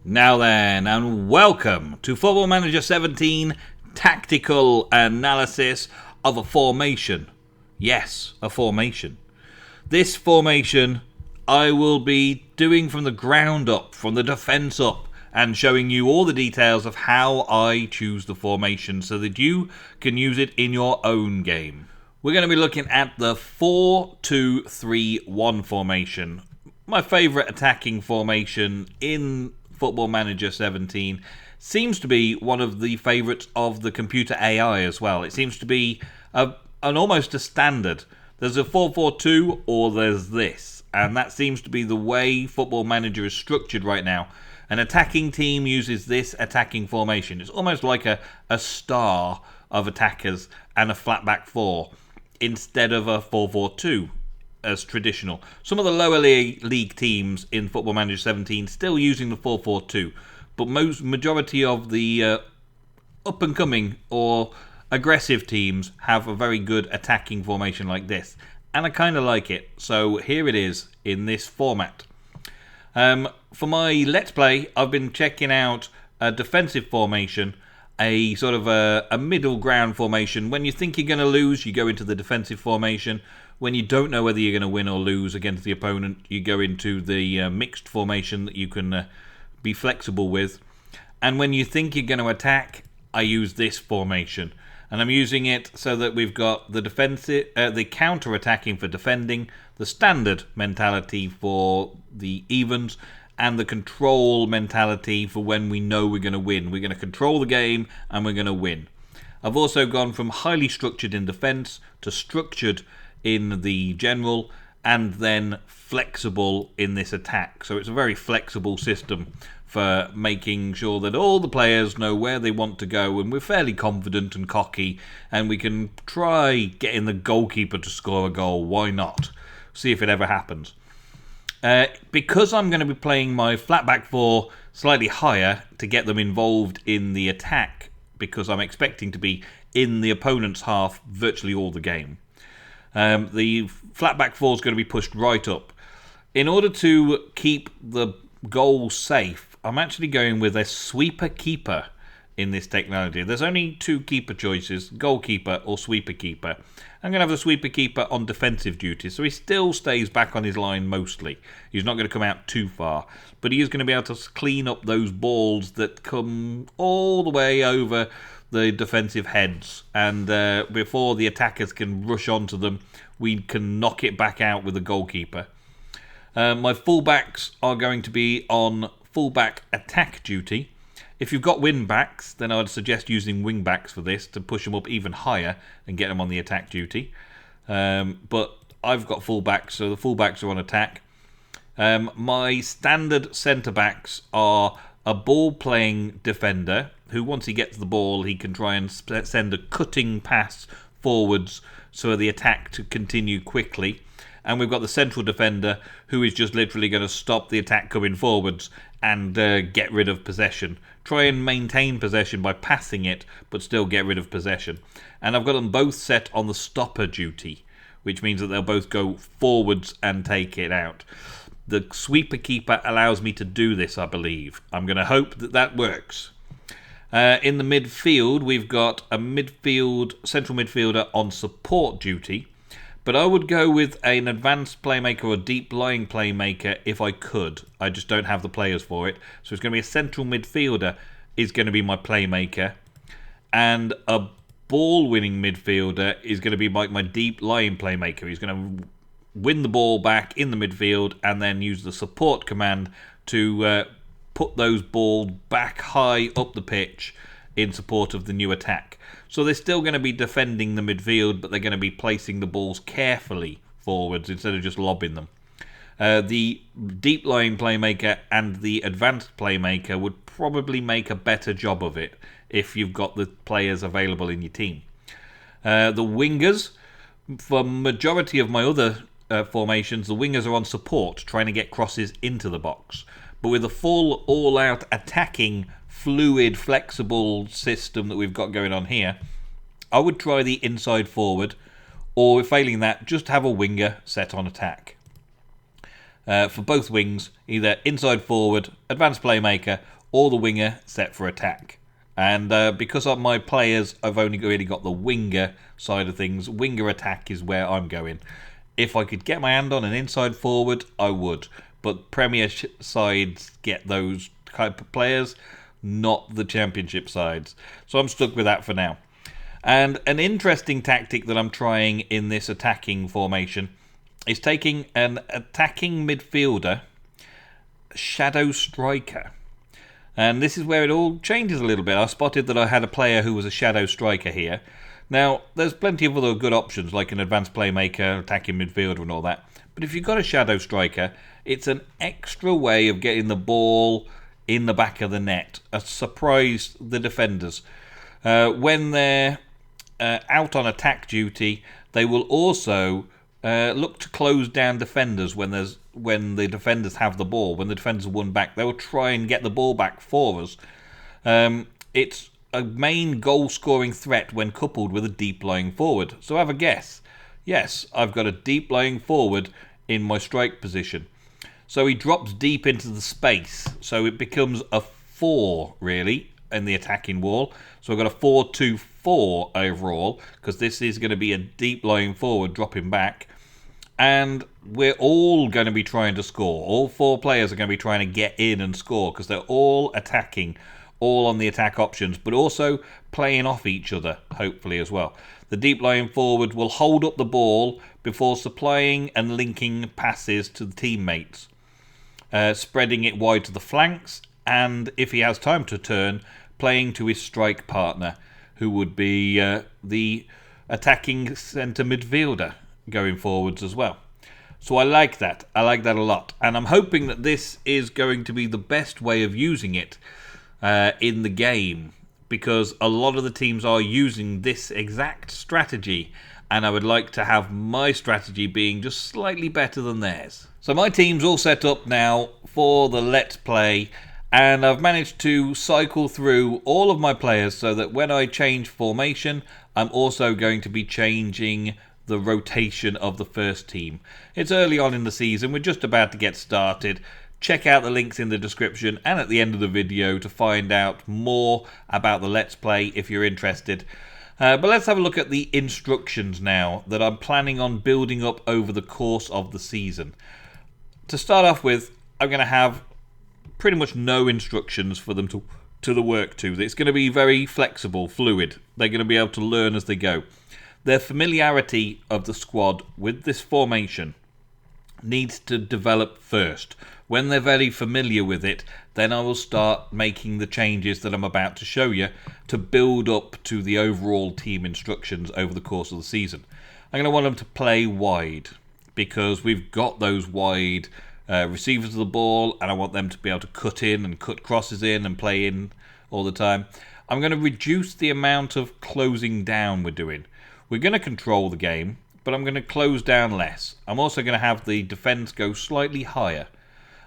Now then, and welcome to Football Manager 17 tactical analysis of a formation. Yes, a formation. This formation I will be doing from the ground up, from the defence up, and showing you all the details of how I choose the formation so that you can use it in your own game. We're going to be looking at the 4-2-3-1 formation. My favourite attacking formation in Football Manager 17 seems to be one of the favourites of the computer AI as well. It seems to be almost a standard. There's a 4-4-2 or there's this, and that seems to be the way Football Manager is structured right now. An attacking team uses this attacking formation. It's almost like a star of attackers and a flat back four instead of a 4-4-2. As traditional. Some of the lower league teams in Football Manager 17 still using the 4-4-2, but majority of the up and coming or aggressive teams have a very good attacking formation like this, and I kind of like it. So here it is in this format. For my Let's Play, I've been checking out a defensive formation, a sort of a middle ground formation. When you think you're going to lose, you go into the defensive formation. When you don't know whether you're going to win or lose against the opponent, you go into the mixed formation that you can be flexible with. And when you think you're going to attack, I use this formation. And I'm using it so that we've got the defensive, the counter-attacking for defending, the standard mentality for the evens, and the control mentality for when we know we're going to win. We're going to control the game and we're going to win. I've also gone from highly structured in defense to structured in the general, and then flexible in this attack. So it's a very flexible system for making sure that all the players know where they want to go, and we're fairly confident and cocky, and we can try getting the goalkeeper to score a goal. Why not? See if it ever happens. Because I'm going to be playing my flat back four slightly higher to get them involved in the attack, because I'm expecting to be in the opponent's half virtually all the game. The flat back four is going to be pushed right up. In order to keep the goal safe, I'm actually going with a sweeper keeper in this technology. There's only two keeper choices, goalkeeper or sweeper keeper. I'm going to have the sweeper keeper on defensive duty, so he still stays back on his line mostly. He's not going to come out too far, but he is going to be able to clean up those balls that come all the way over the defensive heads, and before the attackers can rush onto them, we can knock it back out with the goalkeeper. My fullbacks are going to be on fullback attack duty. If you've got wing backs, then I would suggest using wing backs for this to push them up even higher and get them on the attack duty. But I've got fullbacks, so the fullbacks are on attack. My standard centre backs are a ball-playing defender who, once he gets the ball, he can try and send a cutting pass forwards so the attack to continue quickly. And we've got the central defender who is just literally going to stop the attack coming forwards and get rid of possession. Try and maintain possession by passing it, but still get rid of possession. And I've got them both set on the stopper duty, which means that they'll both go forwards and take it out. The sweeper keeper allows me to do this, I believe. I'm going to hope that that works. In the midfield, we've got a central midfielder on support duty, but I would go with an advanced playmaker or deep lying playmaker if I could. I just don't have the players for it. So it's going to be a central midfielder is going to be my playmaker, and a ball-winning midfielder is going to be my deep lying playmaker. He's going to win the ball back in the midfield and then use the support command to put those balls back high up the pitch in support of the new attack. So they're still going to be defending the midfield, but they're going to be placing the balls carefully forwards instead of just lobbing them. The deep lying playmaker and the advanced playmaker would probably make a better job of it if you've got the players available in your team. The wingers, for majority of my other formations, the wingers are on support, trying to get crosses into the box. But with a full, all-out attacking, fluid, flexible system that we've got going on here, I would try the inside forward, or failing that, just have a winger set on attack. for both wings, either inside forward, advanced playmaker, or the winger set for attack. And because of my players, I've only really got the winger side of things. Winger attack is where I'm going. If I could get my hand on an inside forward, I would. But Premier sides get those type of players, not the Championship sides. So I'm stuck with that for now. And an interesting tactic that I'm trying in this attacking formation is taking an attacking midfielder, shadow striker. And this is where it all changes a little bit. I spotted that I had a player who was a shadow striker here. Now, there's plenty of other good options, like an advanced playmaker, attacking midfielder and all that. But if you've got a shadow striker, it's an extra way of getting the ball in the back of the net. A surprise the defenders. When they're out on attack duty, they will also look to close down defenders when the defenders have the ball. When the defenders are won back, they will try and get the ball back for us. It's a main goal-scoring threat when coupled with a deep-lying forward. So have a guess. Yes, I've got a deep-lying forward in my strike position. So he drops deep into the space. So it becomes a 4, really, in the attacking wall. So I've got a 4-2-4 overall, because this is going to be a deep-lying forward dropping back. And we're all going to be trying to score. All 4 players are going to be trying to get in and score, because they're all attacking, all on the attack options, but also playing off each other, hopefully, as well. The deep-lying forward will hold up the ball before supplying and linking passes to the teammates, spreading it wide to the flanks, and if he has time to turn, playing to his strike partner, who would be the attacking centre midfielder going forwards as well. So I like that. I like that a lot. And I'm hoping that this is going to be the best way of using it in the game, because a lot of the teams are using this exact strategy, and I would like to have my strategy being just slightly better than theirs. So my team's all set up now for the Let's Play, and I've managed to cycle through all of my players so that when I change formation, I'm also going to be changing the rotation of the first team. It's early on in the season, we're just about to get started. Check out the links in the description and at the end of the video to find out more about the Let's Play if you're interested. But let's have a look at the instructions now that I'm planning on building up over the course of the season. To start off with, I'm going to have pretty much no instructions for them to work to. It's going to be very flexible, fluid. They're going to be able to learn as they go. Their familiarity of the squad with this formation needs to develop first. When they're very familiar with it, then I will start making the changes that I'm about to show you to build up to the overall team instructions over the course of the season. I'm going to want them to play wide, because we've got those wide receivers of the ball, and I want them to be able to cut in and cut crosses in and play in all the time. I'm going to reduce the amount of closing down we're doing. We're going to control the game, but I'm going to close down less. I'm also going to have the defence go slightly higher.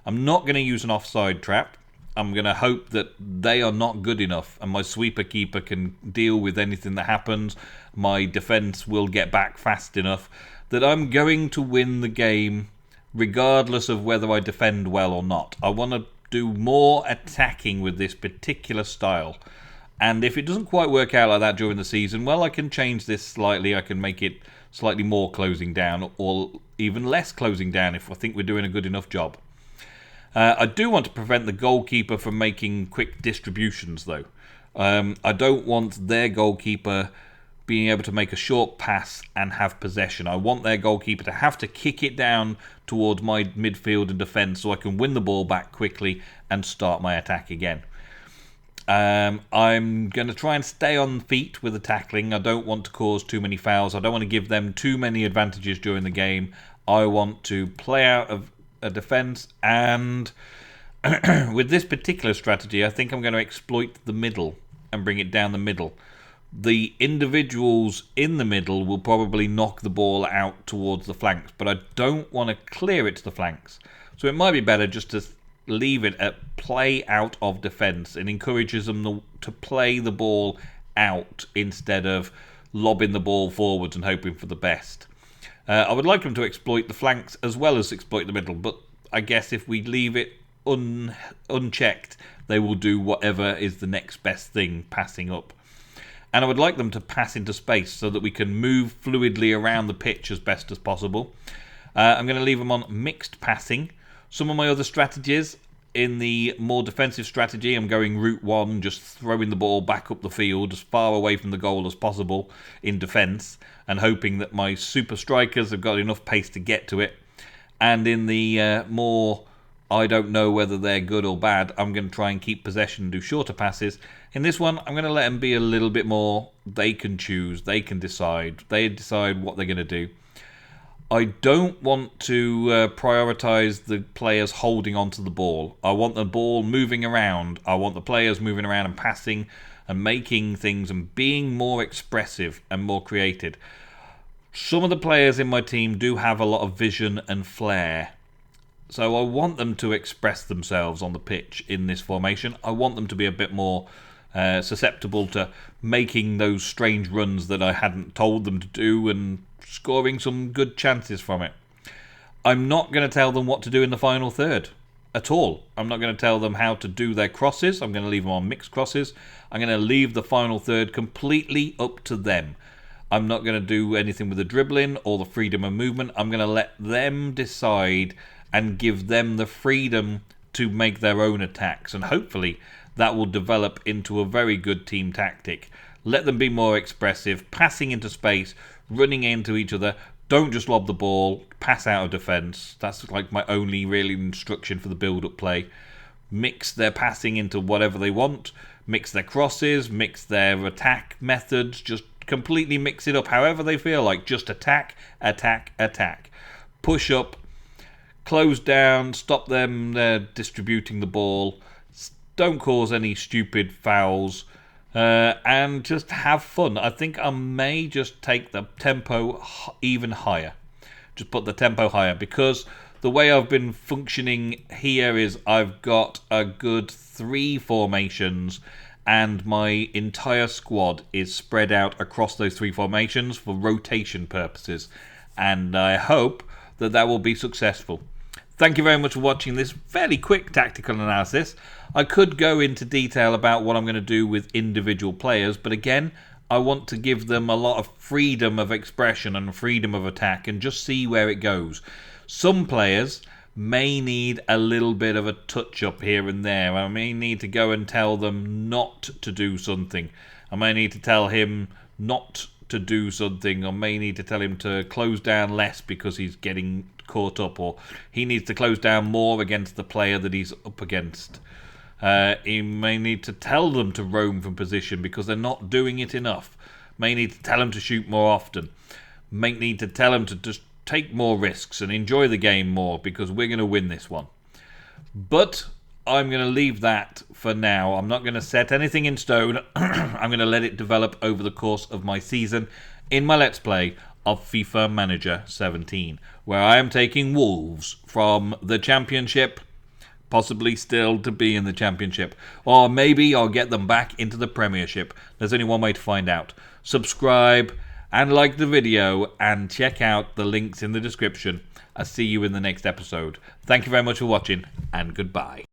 I'm not going to use an offside trap. I'm going to hope that they are not good enough and my sweeper keeper can deal with anything that happens. My defence will get back fast enough that I'm going to win the game regardless of whether I defend well or not. I want to do more attacking with this particular style. And if it doesn't quite work out like that during the season, well, I can change this slightly. I can make it slightly more closing down or even less closing down if I think we're doing a good enough job. I do want to prevent the goalkeeper from making quick distributions, though. I don't want their goalkeeper being able to make a short pass and have possession. I want their goalkeeper to have to kick it down towards my midfield and defence so I can win the ball back quickly and start my attack again. I'm going to try and stay on feet with the tackling. I don't want to cause too many fouls. I don't want to give them too many advantages during the game. I want to play out of a defence, and with this particular strategy, I think I'm going to exploit the middle and bring it down the middle. The individuals in the middle will probably knock the ball out towards the flanks, but I don't want to clear it to the flanks. So it might be better just to leave it at play out of defence and encourages them to play the ball out instead of lobbing the ball forwards and hoping for the best. I would like them to exploit the flanks as well as exploit the middle, but I guess if we leave it unchecked, they will do whatever is the next best thing, passing up. And I would like them to pass into space so that we can move fluidly around the pitch as best as possible. I'm going to leave them on mixed passing. Some of my other strategies, in the more defensive strategy, I'm going route 1, just throwing the ball back up the field as far away from the goal as possible in defence, and hoping that my super strikers have got enough pace to get to it. And in the more, I don't know whether they're good or bad, I'm going to try and keep possession and do shorter passes. In this one, I'm going to let them be a little bit more, they can choose, they can decide. They decide what they're going to do. I don't want to prioritise the players holding onto the ball. I want the ball moving around. I want the players moving around and passing and making things and being more expressive and more creative. Some of the players in my team do have a lot of vision and flair. So I want them to express themselves on the pitch in this formation. I want them to be a bit more susceptible to making those strange runs that I hadn't told them to do and scoring some good chances from it. I'm not going to tell them what to do in the final third at all. I'm not going to tell them how to do their crosses. I'm going to leave them on mixed crosses. I'm going to leave the final third completely up to them. I'm not going to do anything with the dribbling or the freedom of movement. I'm going to let them decide and give them the freedom to make their own attacks, and hopefully that will develop into a very good team tactic. Let them be more expressive, passing into space, running into each other. Don't just lob the ball, pass out of defence. That's like my only real instruction for the build-up play. Mix their passing into whatever they want, mix their crosses, mix their attack methods, just completely mix it up however they feel like. Just attack, attack, attack. Push up, close down, stop them distributing the ball, don't cause any stupid fouls, and just have fun. I think I may just take the tempo even higher. Just put the tempo higher, because the way I've been functioning here is I've got a good 3 formations and my entire squad is spread out across those 3 formations for rotation purposes, and I hope that that will be successful. Thank you very much for watching this fairly quick tactical analysis. I could go into detail about what I'm going to do with individual players, but again, I want to give them a lot of freedom of expression and freedom of attack and just see where it goes. Some players may need a little bit of a touch-up here and there. I may need to go and tell them not to do something. I may need to tell him not to do something. I may need to tell him to close down less because he's getting caught up, or he needs to close down more against the player that he's up against. He may need to tell them to roam from position because they're not doing it enough. May need to tell them to shoot more often. May need to tell them to just take more risks and enjoy the game more because we're going to win this one. But I'm going to leave that for now. I'm not going to set anything in stone. I'm going to let it develop over the course of my season in my Let's Play of FIFA Manager 17, where I am taking Wolves from the Championship, possibly still to be in the Championship, or maybe I'll get them back into the Premiership. There's only one way to find out. Subscribe and like the video and check out the links in the description. I'll see you in the next episode. Thank you very much for watching, and goodbye.